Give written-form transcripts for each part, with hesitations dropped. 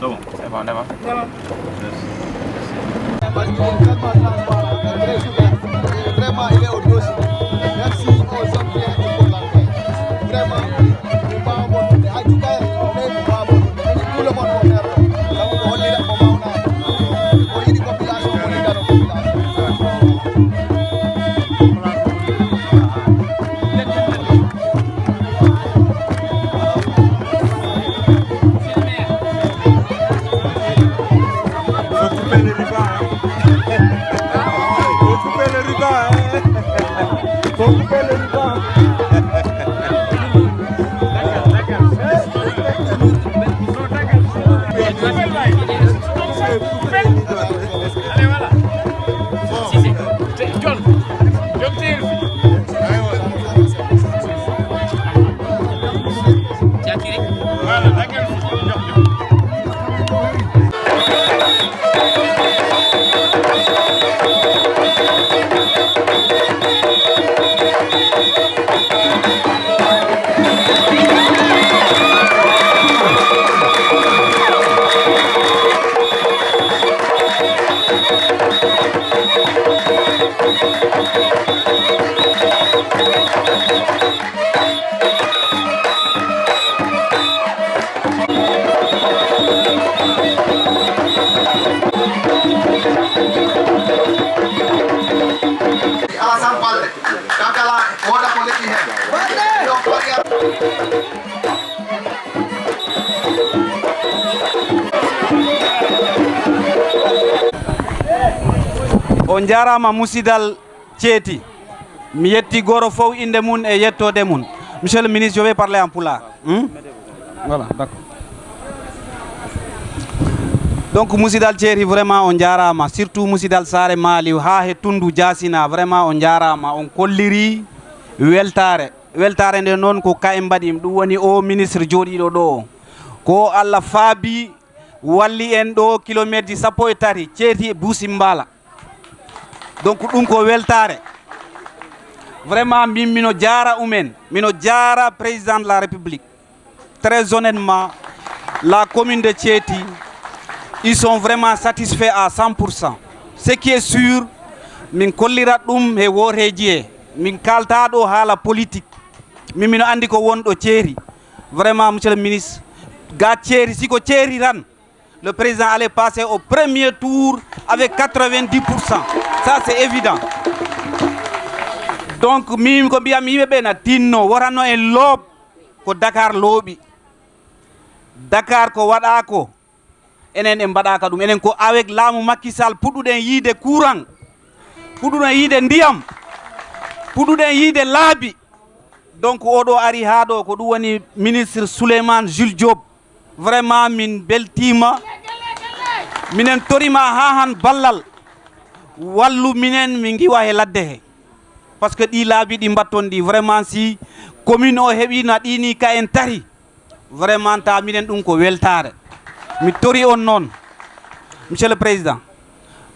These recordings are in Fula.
C'est bon, on est bon. Vraiment, il est au dossier. Merci aux hommes qui ont pour la paix. Vraiment, nous va monter. En tout cas, tout le monde va faire. Donc, on est là pour moi. On est une population, on est dans la population. On jarama musidal Thiety mi yetti goro fof inde mun e yettode mun. Monsieur le ministre, je vais parler en pulaar. Voilà, d'accord. Donc musidal Thiety vraiment on jarama, surtout musidal Saare Maliw ha he Tundu Diasina, vraiment on jarama, on kolliri weltare nde noon ko kaye mbaɗim. Ɗum woni o ministre joɗiɗo ɗo ko Allah faabi walli en ɗo kilométre ji 13 Thiety e Buusi Mbala. Donc ɗum ko weltare vraiment min mino jara umen, mino jara président de la République. Très honnêtement, la commune de Thiety, ils sont vraiment satisfaits à 100%. Ce qui est sûr, min kollirat ɗum e woreji he, min kalta ɗo haala politique, min mino andi ko wonɗo Thiety. Vraiment monsieur le ministre, ga Thiety siko Thiety tan, le président allait passer au premier tour avec 90%. Ça c'est évident. Donc min ko mbiyam yimɓeɓe na tinno wotanno en loob ko Dakar looɓi. Dakar ko waɗa ko enen en mbaɗaka ɗum, enen ko avec laamu Macky Sall puɗɗuɗen yiide courant, puɗɗuɗen yiide ndiyam, puɗɗuɗen yiide laabi. Donc oɗo ari ha ɗo ko ɗum woni ministre Souleymane Jules Diop. Vraiment min beltima, minen torima ha han ballal wallu minen min giwa he ladde he, parce que ɗi laabi ɗi mbatton ɗi vraiment si commune o heɓina ɗini ka en tari vraiment ta minen ɗum ko weltare. Mi tori on noon monsieur le président,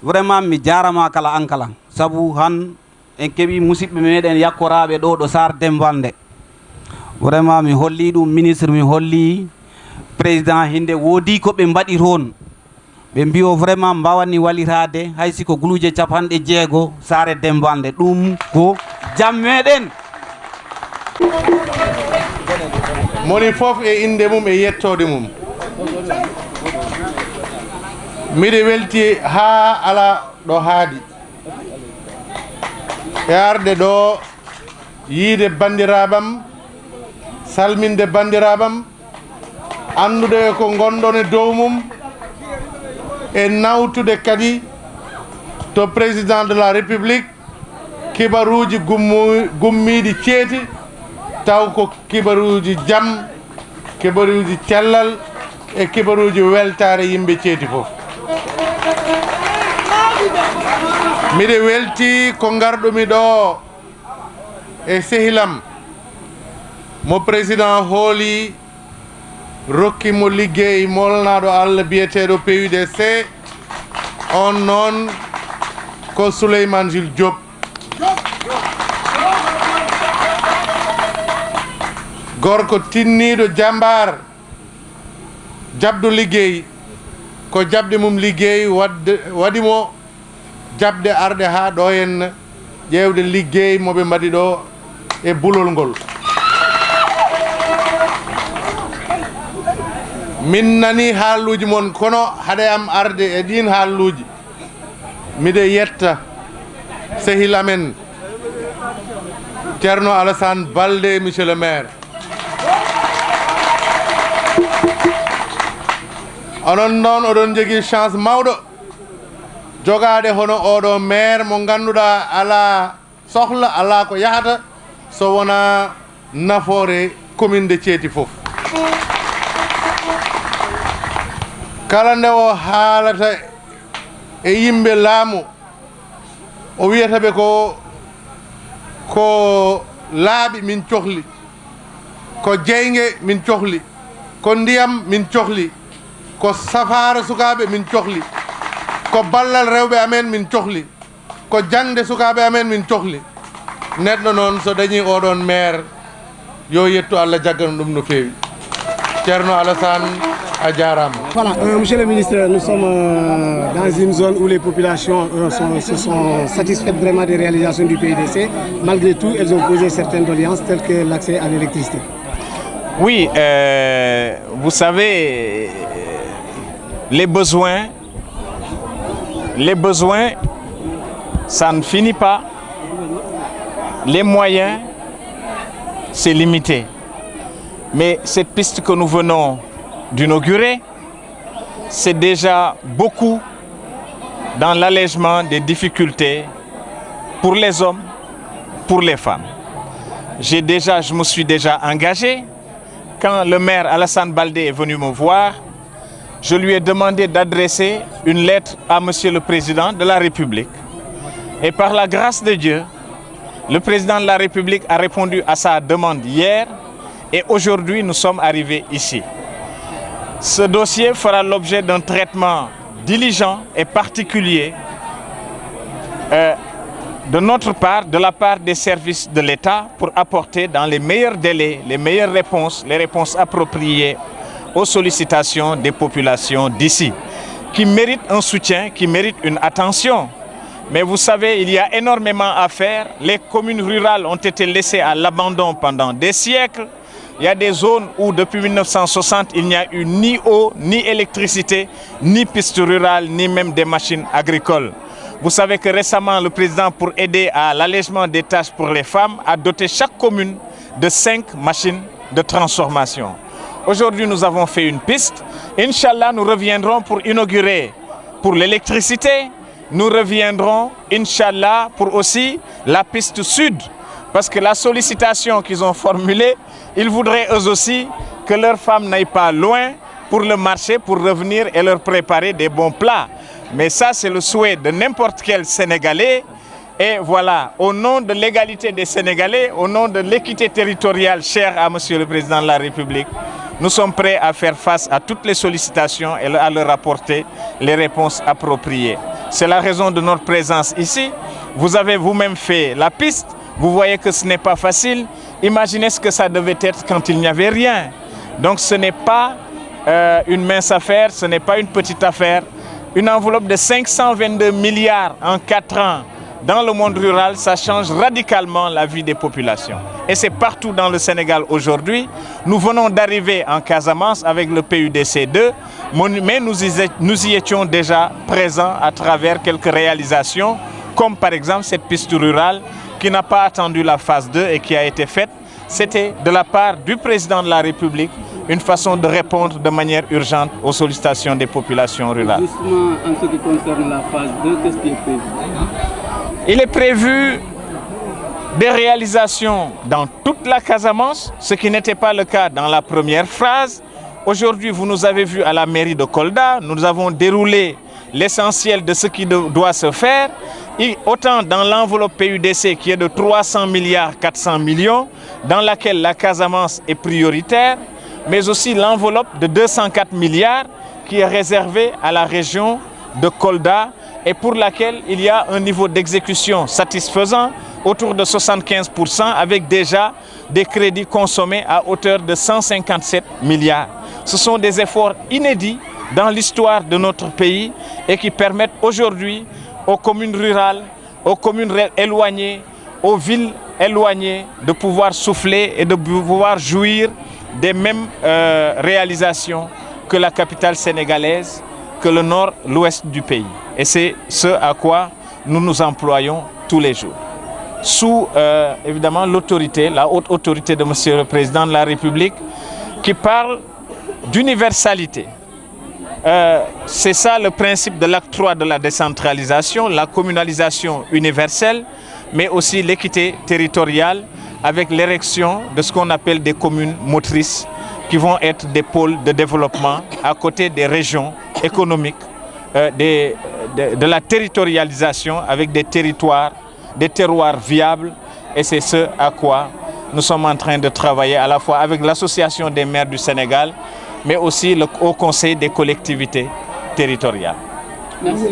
vraiment mi jarama kala an kala, saabu han en keeɓi musidɓe meɗen yakkoraɓe ɗo ɗo Sar Dembalde. Vraiment mi holli ɗum ministre, mi holli président hinde woodi ko ɓe mbaɗi toon. Ɓe mbiyo vraiment mbawani walirade hay siko guluje 60 Sare Dembalde. Ɗum ko jam meɗen. Moni fof e inde mum e yettode mum. Miɗe welti ha ala ɗo haadi e arde ɗo yiide bandiraɓam, salminde bandiraɓam, andude ko gonɗon e dow mum, e nawtude kadi to président de la république kibaruji gummiɗi Thiety, taw ko kibaruji jam, kibaruji cellal e kibaruji weltare yimɓe Thiety fof. Miɗe welti ko garɗumi ɗo e sehilam mo président hooli rokki mo liggey molnaɗo Allah biyeteɗo PUDC, on noon ko Souleymane Jules Diop. gorko tinniɗo jambar jabdo liggey ko jabde mum liggey wadimo jabde arde ha ɗo henna ƴewde liggey moɓe mbaɗi ɗo e bulol ngol min nani haaluji mon kono haɗe am arde e ɗin haaluji miɗe yetta sehil amen Ceerno Alassane Baldé monsieur le maire onon noon oɗon jogui chance mawɗo jogade hono oɗo maire mo ganduɗa ala sohla ala ko yahata so wona nafoore commune de Thiety foof kala nde o haalata e yimɓe laamu o wiyataɓe ko laaɓi min cohli ko jeyge min cohli ko ndiyam min cohli ko safara sukaɓe min cohli ko ballal rewɓe amen min cohli ko jangde sukaɓe amen min cohli neɗɗo noon so dañi oɗon maire yo yettu Allah jaggano ɗum no feewi Ceerno Alassane a jarama. Voilà, monsieur le ministre, nous sommes dans une zone où les populations se sont satisfaites vraiment des réalisations du PUDC. Malgré tout, elles ont posé certaines doléances telles que l'accès à l'électricité. Oui, vous savez, les besoins, ça ne finit pas. Les moyens, c'est limité. Mais cette piste que nous venons d'inaugurer, c'est déjà beaucoup dans l'allègement des difficultés pour les hommes, pour les femmes. Je me suis déjà engagé. Quand le maire Alassane Baldé est venu me voir, je lui ai demandé d'adresser une lettre à Monsieur le Président de la République. Et par la grâce de Dieu, le Président de la République a répondu à sa demande hier et aujourd'hui nous sommes arrivés ici. Ce dossier fera l'objet d'un traitement diligent et particulier de notre part, de la part des services de l'État pour apporter dans les meilleurs délais, les meilleures réponses, les réponses appropriées aux sollicitations des populations d'ici, qui méritent un soutien, qui méritent une attention. Mais vous savez, il y a énormément à faire. Les communes rurales ont été laissées à l'abandon pendant des siècles. Il y a des zones où depuis 1960, il n'y a eu ni eau, ni électricité, ni pistes rurales, ni même des machines agricoles. Vous savez que récemment, le président, pour aider à l'allègement des tâches pour les femmes, a doté chaque commune de 5 machines de transformation. Aujourd'hui, nous avons fait une piste. Inch'Allah, nous reviendrons pour inaugurer pour l'électricité. Nous reviendrons, Inch'Allah, pour aussi la piste sud. Parce que la sollicitation qu'ils ont formulée, ils voudraient eux aussi que leurs femmes n'aillent pas loin pour le marché, pour revenir et leur préparer des bons plats. Mais ça, c'est le souhait de n'importe quel Sénégalais. Et voilà, au nom de l'égalité des Sénégalais, au nom de l'équité territoriale chère à Monsieur le Président de la République, nous sommes prêts à faire face à toutes les sollicitations et à leur apporter les réponses appropriées. C'est la raison de notre présence ici. Vous avez vous-même fait la piste. Vous voyez que ce n'est pas facile. Imaginez ce que ça devait être quand il n'y avait rien. Donc ce n'est pas une mince affaire, ce n'est pas une petite affaire. Une enveloppe de 522 milliards en 4 ans dans le monde rural, ça change radicalement la vie des populations. Et c'est partout dans le Sénégal aujourd'hui. Nous venons d'arriver en Casamance avec le PUDC 2, mais nous y étions déjà présents à travers quelques réalisations, comme par exemple cette piste rurale qui n'a pas attendu la phase 2 et qui a été faite. C'était de la part du président de la République une façon de répondre de manière urgente aux sollicitations des populations rurales. Justement, en ce qui concerne la phase 2, qu'est-ce qui est prévu? Il est prévu des réalisations dans toute la Casamance, ce qui n'était pas le cas dans la première phase. Aujourd'hui, vous nous avez vus à la mairie de Kolda, nous avons déroulé l'essentiel de ce qui doit se faire, et autant dans l'enveloppe PUDC qui est de 300 milliards 400 millions, dans laquelle la Casamance est prioritaire, mais aussi l'enveloppe de 204 milliards qui est réservée à la région de Kolda et pour laquelle il y a un niveau d'exécution satisfaisant autour de 75% avec déjà des crédits consommés à hauteur de 157 milliards. Ce sont des efforts inédits dans l'histoire de notre pays et qui permettent aujourd'hui aux communes rurales, aux communes éloignées, aux villes éloignées de pouvoir souffler et de pouvoir jouir des mêmes réalisations que la capitale sénégalaise, que le nord, l'ouest du pays. Et c'est ce à quoi nous nous employons tous les jours. Sous évidemment l'autorité, la haute autorité de Monsieur le Président de la République, qui parle d'universalité. C'est ça le principe de l'acte 3 de la décentralisation, la communalisation universelle, mais aussi l'équité territoriale avec l'érection de ce qu'on appelle des communes motrices qui vont être des pôles de développement à côté des régions économiques, de la territorialisation avec des territoires, des terroirs viables. Et c'est ce à quoi nous sommes en train de travailler à la fois avec l'Association des maires du Sénégal, mais aussi le Haut Conseil des collectivités territoriales. Merci.